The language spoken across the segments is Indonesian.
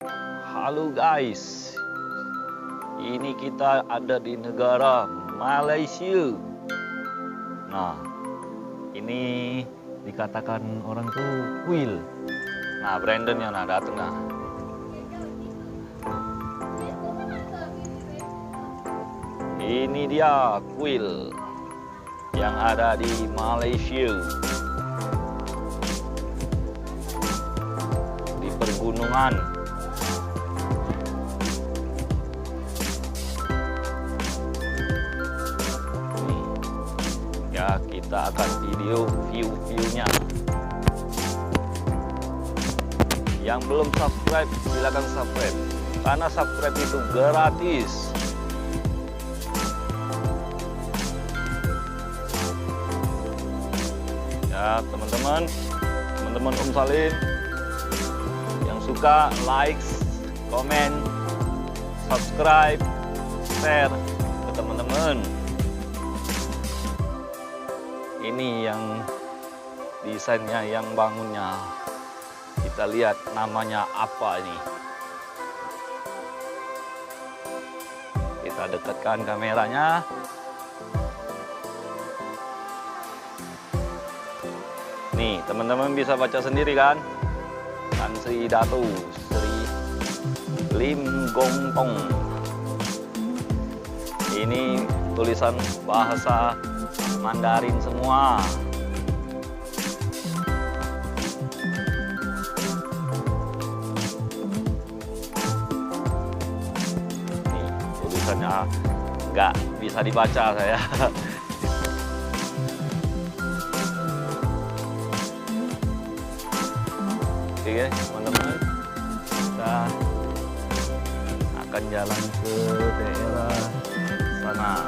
Halo guys, ini kita ada di negara Malaysia. Nah, ini dikatakan orang tuh kuil. Nah, Brandonnya datang nah. Ini dia kuil yang ada di Malaysia. Di pergunungan. Nih, ya kita akan video view-viewnya. Yang belum subscribe, silakan subscribe. Karena subscribe itu gratis. Ya, teman-teman Om Salim yang suka like, komen, subscribe, share ke teman-teman. Ini yang desainnya, yang bangunnya. Kita lihat namanya apa ini. Kita dekatkan kameranya. Nih, teman-teman bisa baca sendiri kan? Tan Sri Datu Sri Lim Gong Tong. Ini tulisan bahasa Mandarin semua. Nih, tulisannya nggak bisa dibaca saya. Oke teman-teman, kita akan jalan ke daerah sana.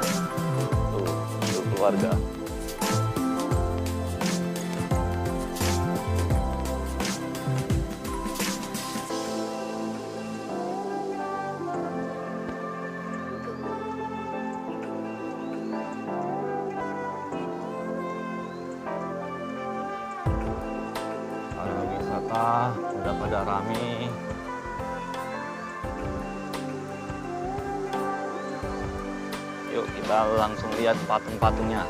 Tuh, untuk keluarga. Udah pada rame. Yuk kita langsung lihat patung-patungnya.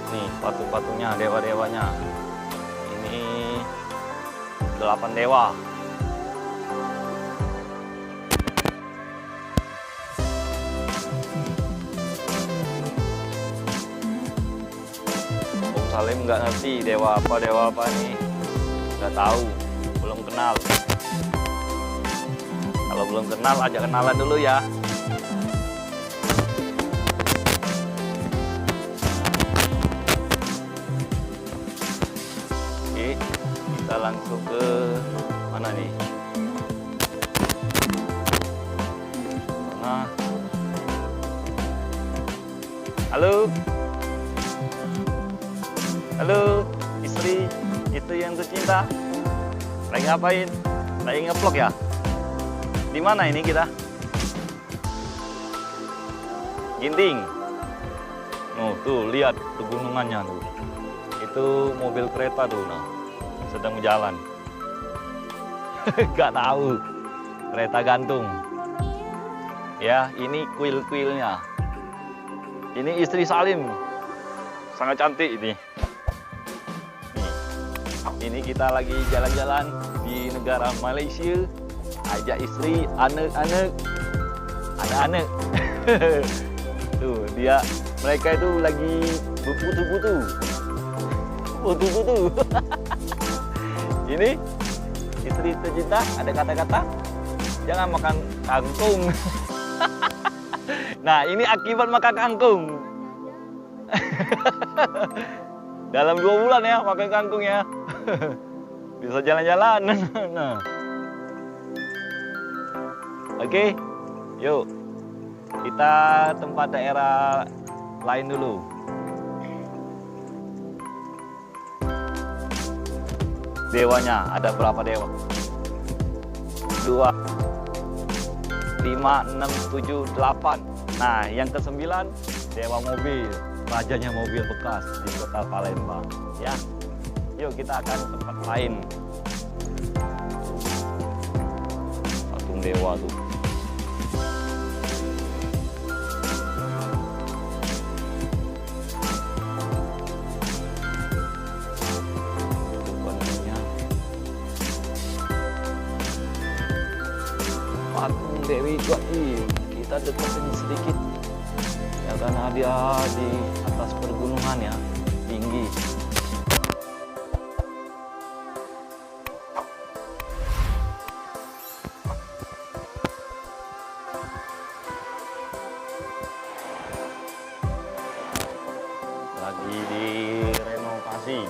Nih patung-patungnya, dewa-dewanya. Ini 8 dewa. Salim nggak ngerti dewa apa nih, nggak tahu, belum kenal. Kalau belum kenal, ajak kenalan dulu ya. Oke, kita langsung ke mana nih? Nah, halo. Halo, istri itu yang tercinta. Lagi ngapain? Lagi nge-vlog ya? Di mana ini kita? Ginting. Oh, tuh lihat pegunungannya tuh. Itu mobil kereta tuh, nah, sedang berjalan. Gak tahu. Kereta gantung. Ya, ini kuil-kuilnya. Ini istri Salim. Sangat cantik ini. Ini kita lagi jalan-jalan di negara Malaysia, ajak istri, anak-anak. Tuh dia, mereka itu lagi berputu-putu. Ini istri tercinta, ada kata-kata, jangan makan kangkung. Nah, ini akibat makan kangkung. Dalam 2 bulan ya makan kangkung ya. Bisa jalan-jalan. Nah. Oke, yuk kita tempat daerah lain dulu. Dewanya ada berapa dewa? 2, 5, 6, 7, 8. Nah, yang kesembilan, Dewa Mobil, rajanya mobil bekas di kota Palembang. Ya, yuk kita akan ke tempat lain. Patung Dewa tuh. Itu bentuknya. Patung Dewi Gaib. Kita deketin sedikit ya, karena dia di atas pergunungan ya, tinggi. Lagi direnovasi.